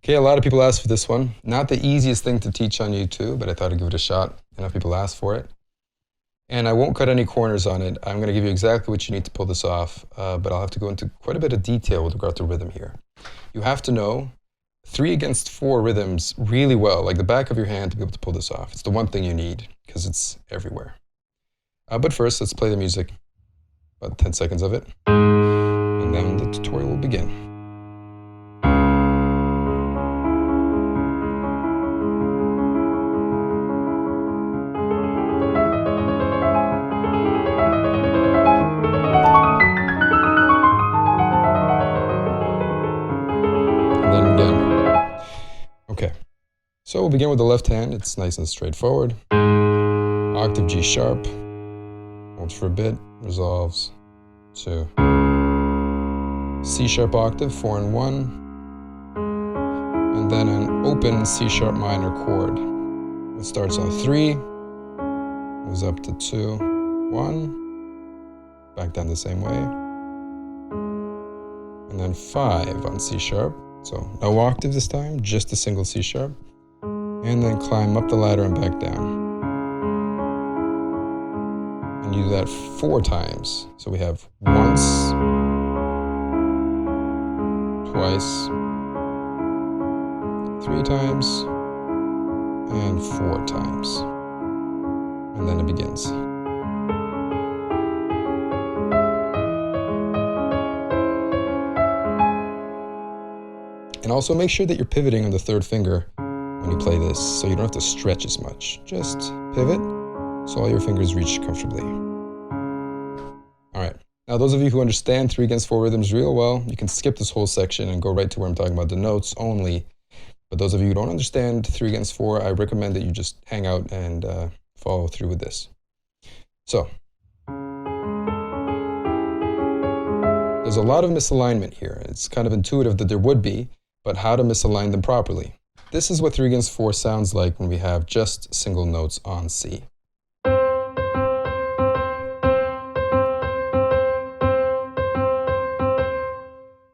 Okay, a lot of people asked for this one. Not the easiest thing to teach on YouTube, but I thought I'd give it a shot. Enough people asked for it. And I won't cut any corners on it. I'm going to give you exactly what you need to pull this off, but I'll have to go into quite a bit of detail with regard to rhythm here. You have to know 3/4 rhythms really well, like the back of your hand, to be able to pull this off. It's the one thing you need, because it's everywhere. But first, let's play the music, about 10 seconds of it, and then the tutorial will begin. Okay, so we'll begin with the left hand. It's nice and straightforward. Octave G sharp, holds for a bit, resolves to C sharp octave, 4 and 1, and then an open C sharp minor chord. It starts on 3, moves up to 2, 1, back down the same way, and then 5 on C sharp. So no octave this time, just a single C sharp, and then climb up the ladder and back down. And you do that 4 times. So we have once, twice, 3 times, and 4 times. And then it begins. And also make sure that you're pivoting on the 3rd finger when you play this, so you don't have to stretch as much. Just pivot so all your fingers reach comfortably. All right, now those of you who understand 3/4 rhythms real well, you can skip this whole section and go right to where I'm talking about the notes only. But those of you who don't understand 3/4, I recommend that you just hang out and follow through with this. So, there's a lot of misalignment here. It's kind of intuitive that there would be, but how to misalign them properly. This is what 3/4 sounds like when we have just single notes on C.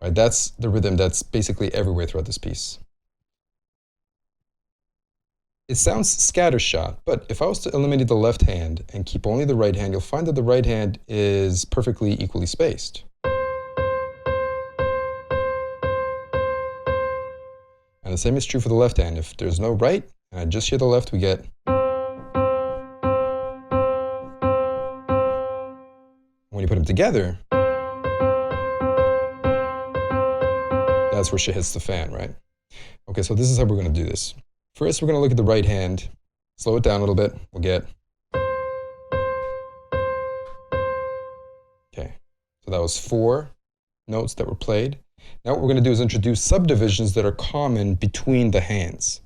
Right, that's the rhythm that's basically everywhere throughout this piece. It sounds scattershot, but if I was to eliminate the left hand and keep only the right hand, you'll find that the right hand is perfectly equally spaced. And the same is true for the left hand. If there's no right, and I just hear the left, we get. When you put them together, that's where shit hits the fan, right? Okay, so this is how we're going to do this. First, we're going to look at the right hand, slow it down a little bit, we'll get. Okay, so that was 4 notes that were played. Now what we're going to do is introduce subdivisions that are common between the hands,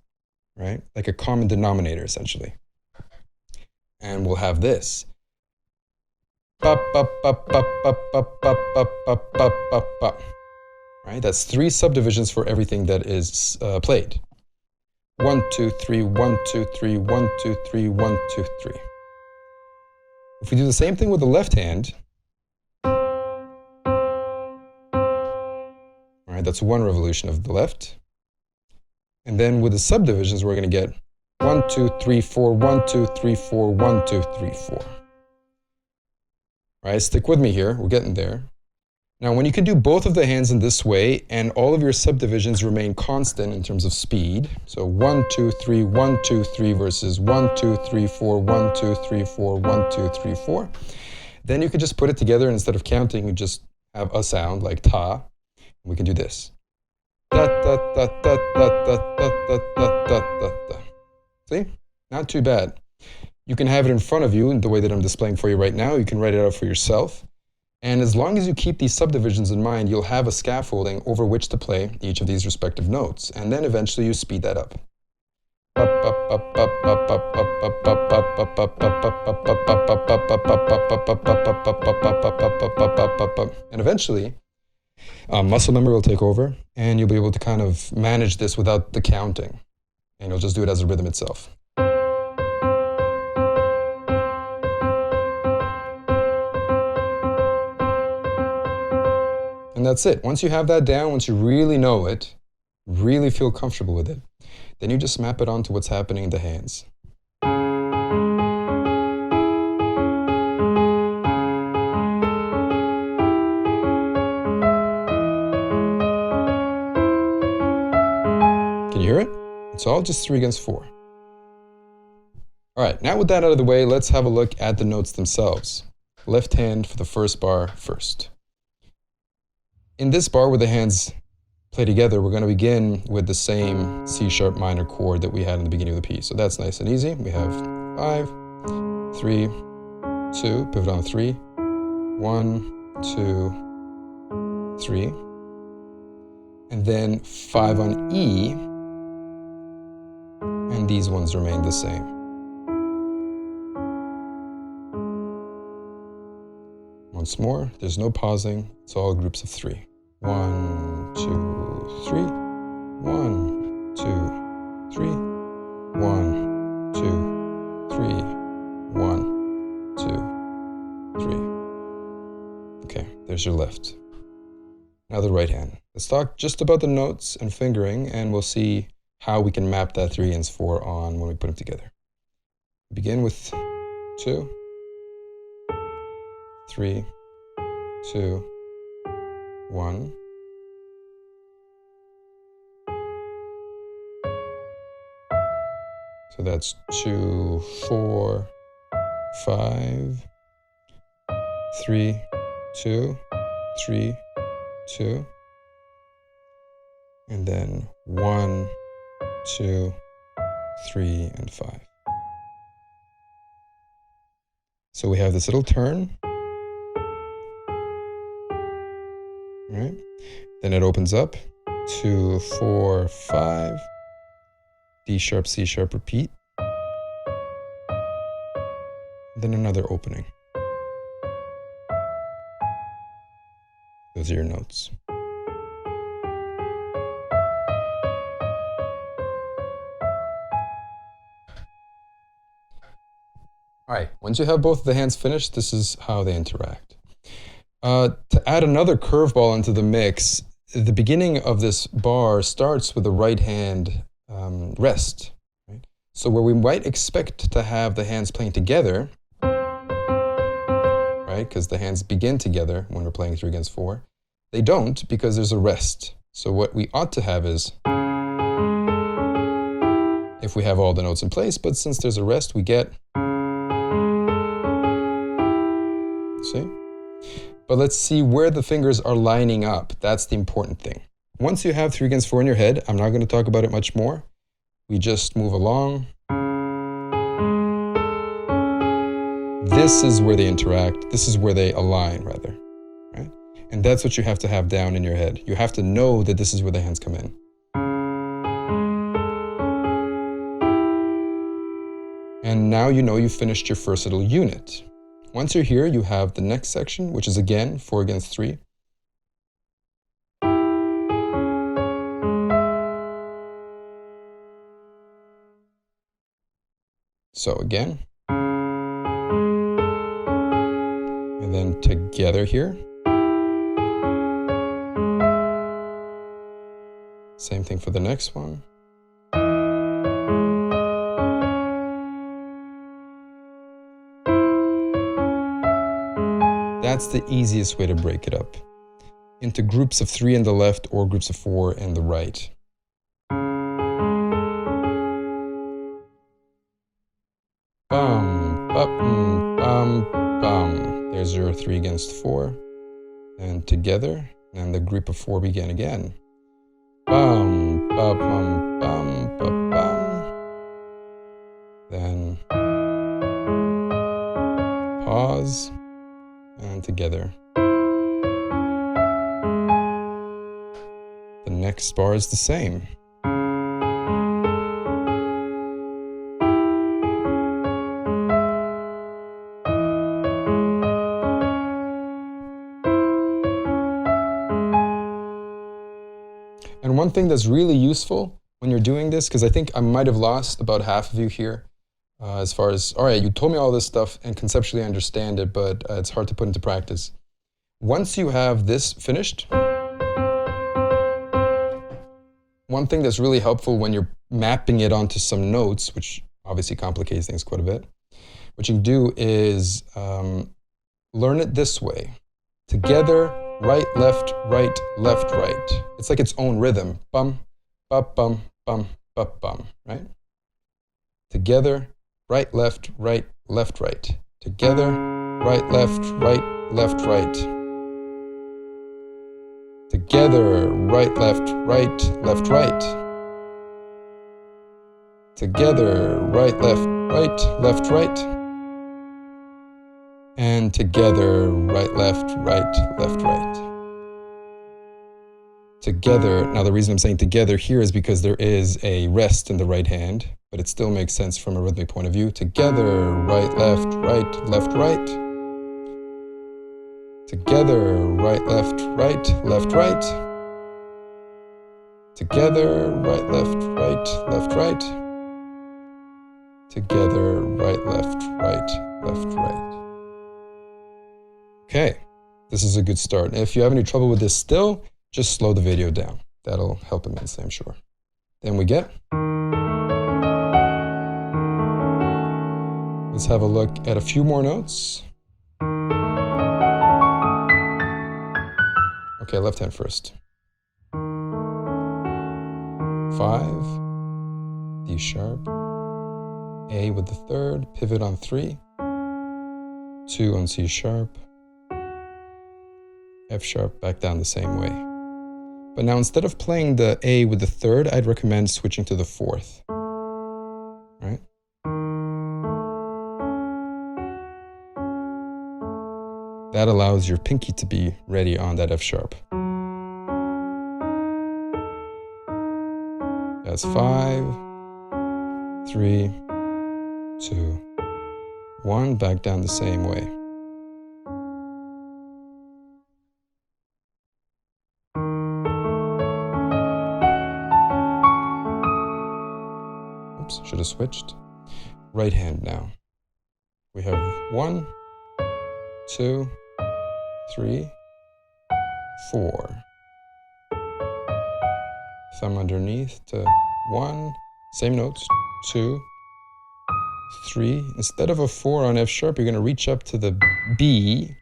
right? Like a common denominator, essentially. And we'll have this. Right? That's 3 subdivisions for everything that is played. 1, 2, 3, 1, 2, 3, 1, 2, 3, 1, 2, 3. If we do the same thing with the left hand, right, that's 1 revolution of the left. And then with the subdivisions, we're going to get 1, 2, 3, 4, 1, 2, 3, 4, 1, 2, 3, 4. All right, stick with me here. We're getting there. Now, when you can do both of the hands in this way and all of your subdivisions remain constant in terms of speed, so 1, 2, 3, 1, 2, 3 versus 1, 2, 3, 4, 1, 2, 3, 4, 1, 2, 3, 4, then you can just put it together, and instead of counting, you just have a sound like ta. We can do this. Da, da, da, da, da, da, da, da, da, da, da. See? Not too bad. You can have it in front of you in the way that I'm displaying for you right now. You can write it out for yourself. And as long as you keep these subdivisions in mind, you'll have a scaffolding over which to play each of these respective notes. And then eventually you speed that up. And eventually, muscle memory will take over, and you'll be able to kind of manage this without the counting. And you'll just do it as a rhythm itself. And that's it. Once you have that down, once you really know it, really feel comfortable with it, then you just map it onto what's happening in the hands. Can you hear it? It's all just 3 against 4. All right, now with that out of the way, let's have a look at the notes themselves. Left hand for the first bar first. In this bar where the hands play together, we're going to begin with the same C sharp minor chord that we had in the beginning of the piece. So that's nice and easy. We have 5, 3, 2, pivot on 3, 1, 2, 3, and then 5 on E, and these ones remain the same. Once more, there's no pausing, it's all groups of 3. 1, 2, 3, 1, 2, 3, 1, 2, 3, 1, 2, 3. Okay, there's your left. Now the right hand. Let's talk just about the notes and fingering, and we'll see how we can map that 3 against 4 on when we put them together. Begin with 2, 3, 2, 1. So that's 2, 4, 5, 3, 2, 3, 2, and then 1, 2, 3, and 5. So we have this little turn. Right? Then it opens up, 2, 4, 5, D sharp, C sharp, repeat. Then another opening. Those are your notes. All right, once you have both of the hands finished, this is how they interact. To add another curveball into the mix, the beginning of this bar starts with the right hand rest. Right? So where we might expect to have the hands playing together, right? Because the hands begin together when we're playing 3 against 4. They don't because there's a rest. So what we ought to have is, if we have all the notes in place, but since there's a rest, we get, see? But let's see where the fingers are lining up. That's the important thing. Once you have 3 against 4 in your head, I'm not going to talk about it much more. We just move along. This is where they interact. This is where they align, rather. Right? And that's what you have to have down in your head. You have to know that this is where the hands come in. And now you know you've finished your first little unit. Once you're here, you have the next section, which is again 4 against 3. So again. And then together here. Same thing for the next one. That's the easiest way to break it up, into groups of 3 in the left or groups of 4 in the right. Bum, bum, bum, bum. There's your 3 against 4. And together, and the group of 4 begin again. Bum, bum, bum, bum, bum, bum. Then pause. And together. The next bar is the same. And one thing that's really useful when you're doing this, because I think I might have lost about half of you here, as far as, all right, you told me all this stuff and conceptually I understand it, but it's hard to put into practice. Once you have this finished, one thing that's really helpful when you're mapping it onto some notes, which obviously complicates things quite a bit, what you can do is learn it this way. Together, right, left, right, left, right. It's like its own rhythm. Bum, bum, bum, bum, bum, bum, right? Together, right, left, right, left, right. Together, right, left, right, left, right. Together, right, left, right. Together, right, left, right. And together, right, left, right. Together, now the reason I'm saying together here is because there is a rest in the right hand, but it still makes sense from a rhythmic point of view. Together, right, left, right. Together, right, left, right. Together, right, left, right. Together, right, left, right. Okay, this is a good start. And if you have any trouble with this still, just slow the video down. That'll help immensely, I'm sure. Then we get. Let's have a look at a few more notes. Okay, left hand first. 5, D sharp, A with the third, pivot on 3, 2 on C sharp, F sharp, back down the same way. But now instead of playing the A with the third, I'd recommend switching to the fourth, right? That allows your pinky to be ready on that F sharp. That's 5, 3, 2, 1, back down the same way. Oops, should have switched. Right hand now. We have 1, 2, 3, 4. Thumb underneath to 1, same notes, 2, 3. Instead of a 4 on F sharp, you're going to reach up to the B.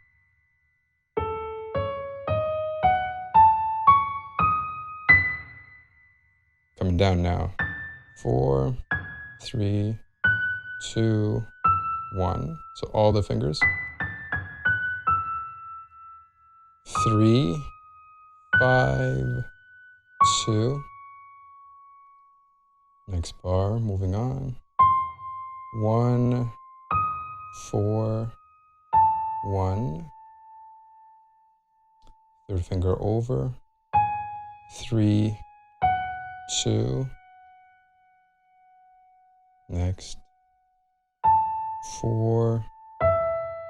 Coming down now. 4, 3, 2, 1. So all the fingers. 3, 5, 2. Next bar, moving on. 1, 4, 1. Third finger over. 3, 2. Next. 4,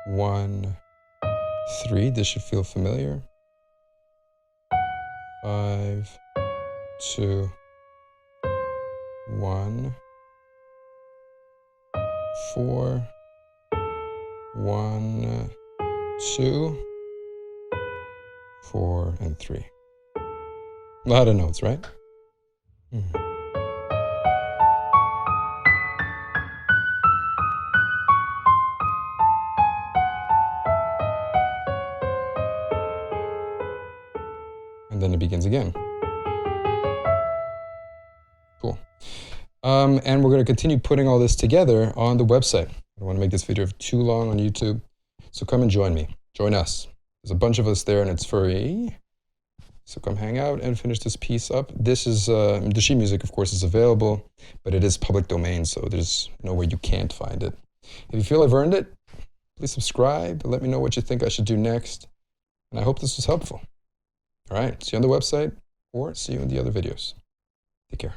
1, 3. This should feel familiar. 5, 2, 1, 4, 1, 2, 4, and 3. A lot of notes, right? And then it begins again. Cool. And we're going to continue putting all this together on the website. I don't want to make this video too long on YouTube, so come and join me. Join us. There's a bunch of us there, and it's free. So come hang out and finish this piece up. This is, the sheet music, of course, is available, but it is public domain, so there's no way you can't find it. If you feel I've earned it, please subscribe. Let me know what you think I should do next. And I hope this was helpful. All right, see you on the website, or see you in the other videos. Take care.